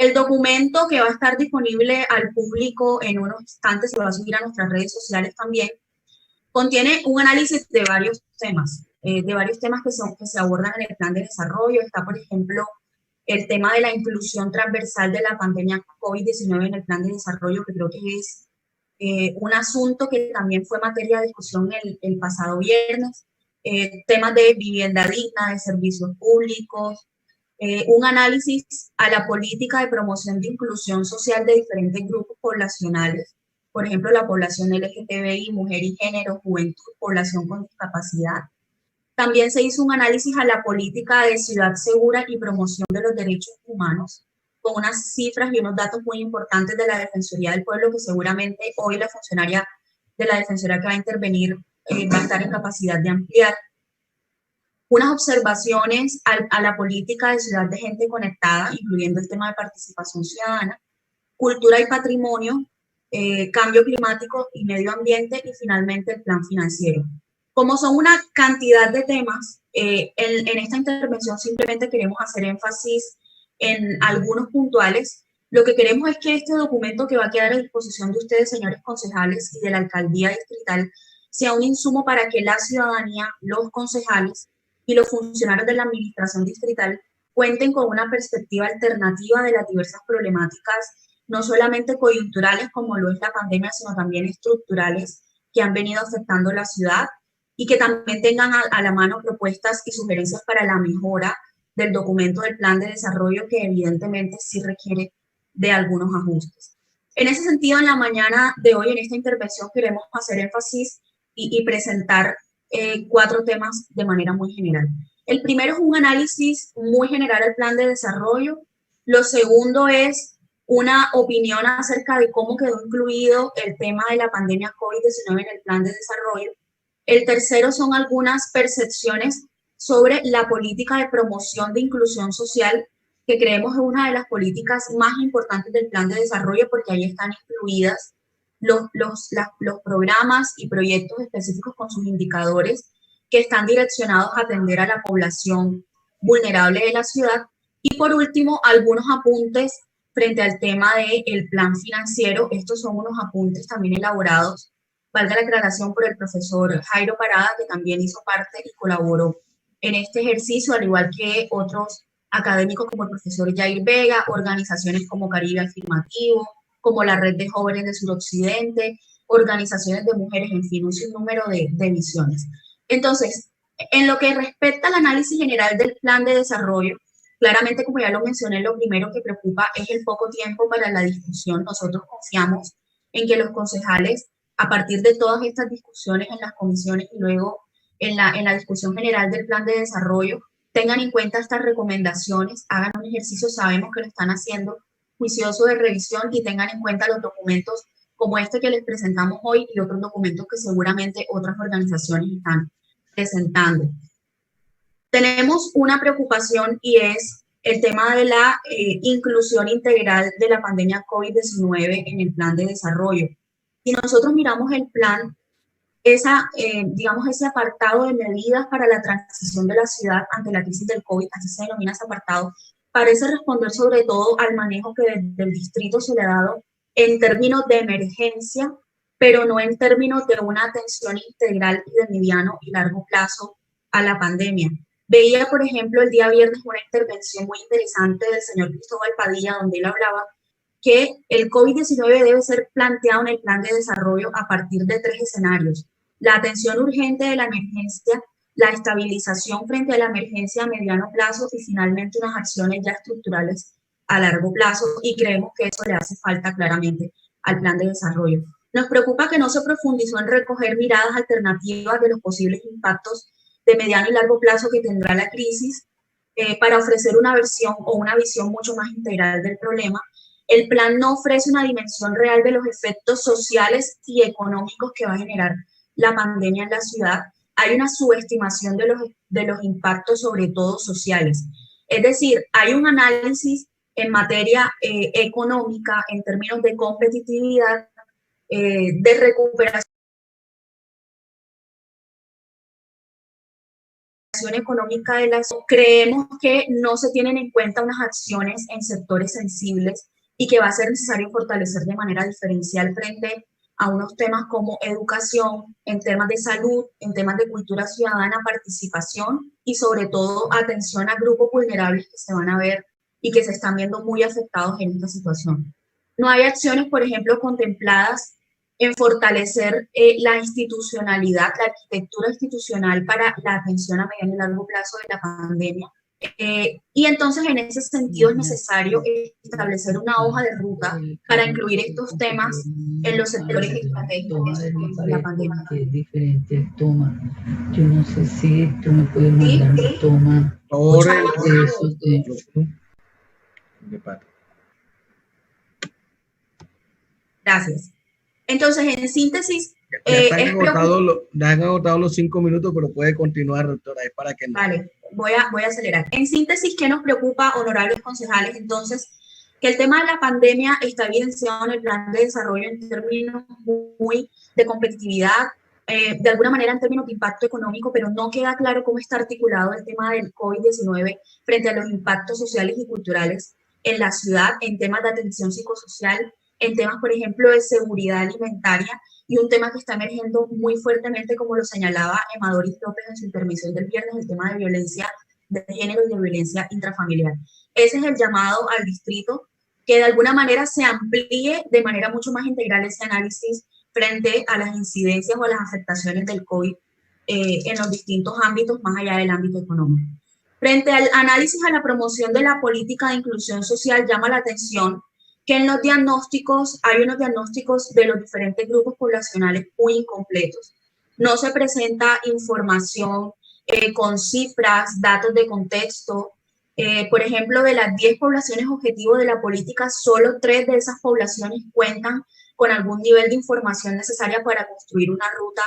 El documento, que va a estar disponible al público en unos instantes, se va a subir a nuestras redes sociales también, contiene un análisis de varios temas que se abordan en el plan de desarrollo. Está, por ejemplo, el tema de la inclusión transversal de la pandemia COVID-19 en el plan de desarrollo, que creo que es un asunto que también fue materia de discusión el pasado viernes. Temas de vivienda digna, de servicios públicos, un análisis a la política de promoción de inclusión social de diferentes grupos poblacionales, por ejemplo, la población LGTBI, mujer y género, juventud, población con discapacidad. También se hizo un análisis a la política de ciudad segura y promoción de los derechos humanos, con unas cifras y unos datos muy importantes de la Defensoría del Pueblo, que seguramente hoy la funcionaria de la Defensoría que va a intervenir va a estar en capacidad de ampliar. Unas observaciones a la política de ciudad de gente conectada, incluyendo el tema de participación ciudadana, cultura y patrimonio, cambio climático y medio ambiente, y finalmente el plan financiero. Como son una cantidad de temas, en esta intervención simplemente queremos hacer énfasis en algunos puntuales. Lo que queremos es que este documento, que va a quedar a disposición de ustedes, señores concejales, y de la alcaldía distrital, sea un insumo para que la ciudadanía, los concejales y los funcionarios de la administración distrital cuenten con una perspectiva alternativa de las diversas problemáticas, no solamente coyunturales como lo es la pandemia, sino también estructurales que han venido afectando la ciudad, y que también tengan a la mano propuestas y sugerencias para la mejora del documento del plan de desarrollo, que evidentemente sí requiere de algunos ajustes. En ese sentido, en la mañana de hoy, en esta intervención, queremos hacer énfasis y presentar 4 temas de manera muy general. El primero es un análisis muy general del plan de desarrollo. Lo segundo es una opinión acerca de cómo quedó incluido el tema de la pandemia COVID-19 en el plan de desarrollo. El tercero son algunas percepciones sobre la política de promoción de inclusión social, que creemos es una de las políticas más importantes del plan de desarrollo, porque ahí están incluidas los programas y proyectos específicos con sus indicadores, que están direccionados a atender a la población vulnerable de la ciudad. Y por último, algunos apuntes frente al tema del plan financiero. Estos son unos apuntes también elaborados, valga la aclaración, por el profesor Jairo Parada, que también hizo parte y colaboró en este ejercicio, al igual que otros académicos como el profesor Jair Vega, organizaciones como Caribe Afirmativo, como la Red de Jóvenes de Suroccidente, organizaciones de mujeres, en fin, un sinnúmero de visiones. Entonces, en lo que respecta al análisis general del plan de desarrollo, claramente, como ya lo mencioné, lo primero que preocupa es el poco tiempo para la discusión. Nosotros confiamos en que los concejales, a partir de todas estas discusiones en las comisiones y luego en la discusión general del plan de desarrollo, tengan en cuenta estas recomendaciones, hagan un ejercicio, sabemos que lo están haciendo, juicioso de revisión, y tengan en cuenta los documentos como este que les presentamos hoy y otros documentos que seguramente otras organizaciones están presentando. Tenemos una preocupación, y es el tema de la inclusión integral de la pandemia COVID-19 en el plan de desarrollo. Si nosotros miramos el plan, digamos, ese apartado de medidas para la transición de la ciudad ante la crisis del COVID, así se denomina ese apartado, parece responder sobre todo al manejo que desde el distrito se le ha dado en términos de emergencia, pero no en términos de una atención integral y de mediano y largo plazo a la pandemia. Veía, por ejemplo, el día viernes una intervención muy interesante del señor Cristóbal Padilla, donde él hablaba que el COVID-19 debe ser planteado en el plan de desarrollo a partir de 3 escenarios: la atención urgente de la emergencia, la estabilización frente a la emergencia a mediano plazo, y finalmente unas acciones ya estructurales a largo plazo, y creemos que eso le hace falta claramente al plan de desarrollo. Nos preocupa que no se profundizó en recoger miradas alternativas de los posibles impactos de mediano y largo plazo que tendrá la crisis, para ofrecer una versión o una visión mucho más integral del problema. El plan no ofrece una dimensión real de los efectos sociales y económicos que va a generar la pandemia en la ciudad. Hay una subestimación de los impactos, sobre todo sociales. Es decir, hay un análisis en materia económica, en términos de competitividad, de recuperación económica de la ciudad, creemos que no se tienen en cuenta unas acciones en sectores sensibles y que va a ser necesario fortalecer de manera diferencial frente a unos temas como educación, en temas de salud, en temas de cultura ciudadana, participación y sobre todo atención a grupos vulnerables que se van a ver y que se están viendo muy afectados en esta situación. No hay acciones, por ejemplo, contempladas en fortalecer la institucionalidad, la arquitectura institucional para la atención a mediano y largo plazo de la pandemia. Y entonces, en ese sentido, es necesario establecer una hoja de ruta para incluir estos temas en los sectores estratégicos de la pandemia. Es diferente el toma. Yo no sé si tú me puedes mandar un toma de esos de parte. Gracias. Entonces, en síntesis, ya han agotado los 5 minutos, pero puede continuar, doctora, es para que... Vale, voy a acelerar. En síntesis, ¿qué nos preocupa, honorables concejales? Entonces, que el tema de la pandemia está evidenciado en el plan de desarrollo en términos muy de competitividad, de alguna manera en términos de impacto económico, pero no queda claro cómo está articulado el tema del COVID-19 frente a los impactos sociales y culturales en la ciudad, en temas de atención psicosocial, en temas, por ejemplo, de seguridad alimentaria, y un tema que está emergiendo muy fuertemente, como lo señalaba Emma Doris López en su intervención del viernes, el tema de violencia de género y de violencia intrafamiliar. Ese es el llamado al distrito, que de alguna manera se amplíe de manera mucho más integral ese análisis frente a las incidencias o a las afectaciones del COVID en los distintos ámbitos, más allá del ámbito económico. Frente al análisis a la promoción de la política de inclusión social, llama la atención que en los diagnósticos hay unos diagnósticos de los diferentes grupos poblacionales muy incompletos. No se presenta información con cifras, datos de contexto. Por ejemplo, de las 10 poblaciones objetivo de la política, solo 3 de esas poblaciones cuentan con algún nivel de información necesaria para construir una ruta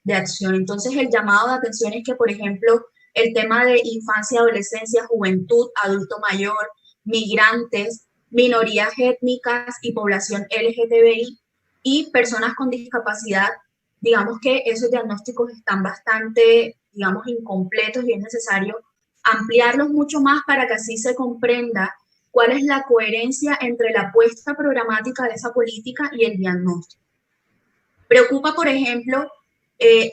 de acción. Entonces, el llamado de atención es que, por ejemplo, el tema de infancia, adolescencia, juventud, adulto mayor, migrantes, minorías étnicas y población LGTBI y personas con discapacidad, digamos que esos diagnósticos están bastante, digamos, incompletos y es necesario ampliarlos mucho más para que así se comprenda cuál es la coherencia entre la apuesta programática de esa política y el diagnóstico. Preocupa, por ejemplo,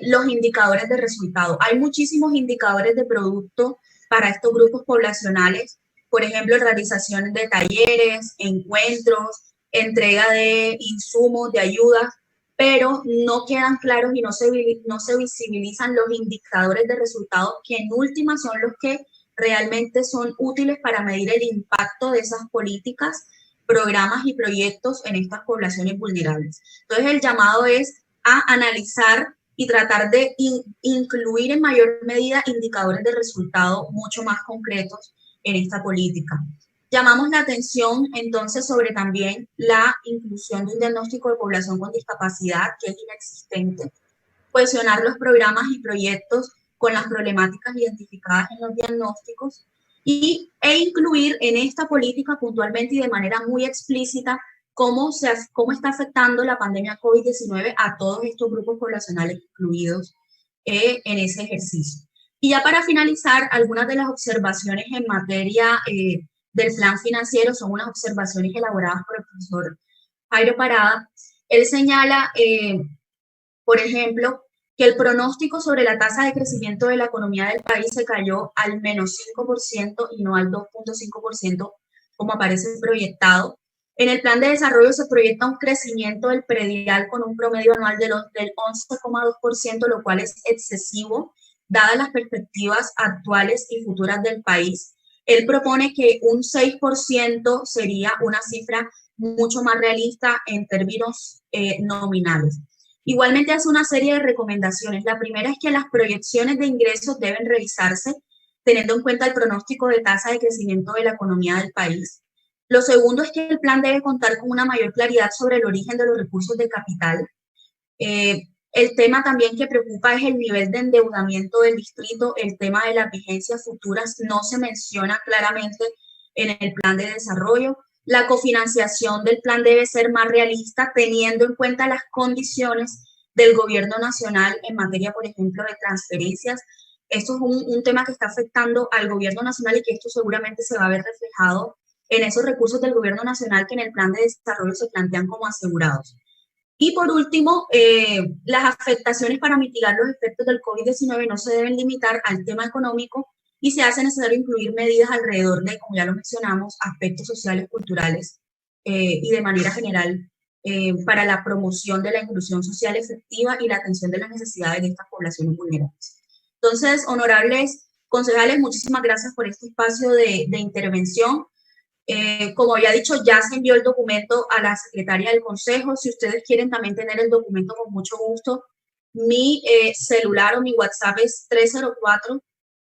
los indicadores de resultado. Hay muchísimos indicadores de producto para estos grupos poblacionales, por ejemplo, realización de talleres, encuentros, entrega de insumos, de ayudas, pero no quedan claros y no se visibilizan los indicadores de resultados que en última son los que realmente son útiles para medir el impacto de esas políticas, programas y proyectos en estas poblaciones vulnerables. Entonces, el llamado es a analizar y tratar de incluir en mayor medida indicadores de resultado mucho más concretos en esta política. Llamamos la atención entonces sobre también la inclusión de un diagnóstico de población con discapacidad que es inexistente, cohesionar los programas y proyectos con las problemáticas identificadas en los diagnósticos e incluir en esta política puntualmente y de manera muy explícita cómo está afectando la pandemia COVID-19 a todos estos grupos poblacionales incluidos en ese ejercicio. Y ya para finalizar, algunas de las observaciones en materia del plan financiero son unas observaciones elaboradas por el profesor Jairo Parada. Él señala, por ejemplo, que el pronóstico sobre la tasa de crecimiento de la economía del país se cayó al menos 5% y no al 2.5% como aparece proyectado. En el plan de desarrollo se proyecta un crecimiento del predial con un promedio anual del 11,2%, lo cual es excesivo, dadas las perspectivas actuales y futuras del país. Él propone que un 6% sería una cifra mucho más realista en términos nominales. Igualmente hace una serie de recomendaciones. La primera es que las proyecciones de ingresos deben revisarse teniendo en cuenta el pronóstico de tasa de crecimiento de la economía del país. Lo segundo es que el plan debe contar con una mayor claridad sobre el origen de los recursos de capital. El tema también que preocupa es el nivel de endeudamiento del distrito. El tema de las vigencias futuras no se menciona claramente en el plan de desarrollo. La cofinanciación del plan debe ser más realista, teniendo en cuenta las condiciones del gobierno nacional en materia, por ejemplo, de transferencias. esto es un tema que está afectando al gobierno nacional y que esto seguramente se va a ver reflejado en esos recursos del gobierno nacional que en el plan de desarrollo se plantean como asegurados. Y por último, las afectaciones para mitigar los efectos del COVID-19 no se deben limitar al tema económico y se hace necesario incluir medidas alrededor de, como ya lo mencionamos, aspectos sociales, culturales y de manera general para la promoción de la inclusión social efectiva y la atención de las necesidades de estas poblaciones vulnerables. Entonces, honorables concejales, muchísimas gracias por este espacio de intervención. Como había dicho, ya se envió el documento a la secretaria del Consejo. Si ustedes quieren también tener el documento, con mucho gusto. Mi celular o mi WhatsApp es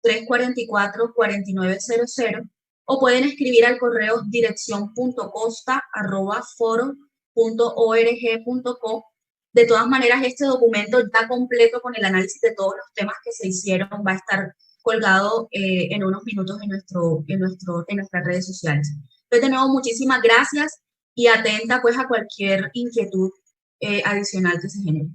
304-344-4900 o pueden escribir al correo dirección.costa@foro.org.co. De todas maneras, este documento ya completo con el análisis de todos los temas que se hicieron va a estar colgado en unos minutos en nuestras redes sociales. Entonces, de nuevo, muchísimas gracias y atenta pues a cualquier inquietud adicional que se genere.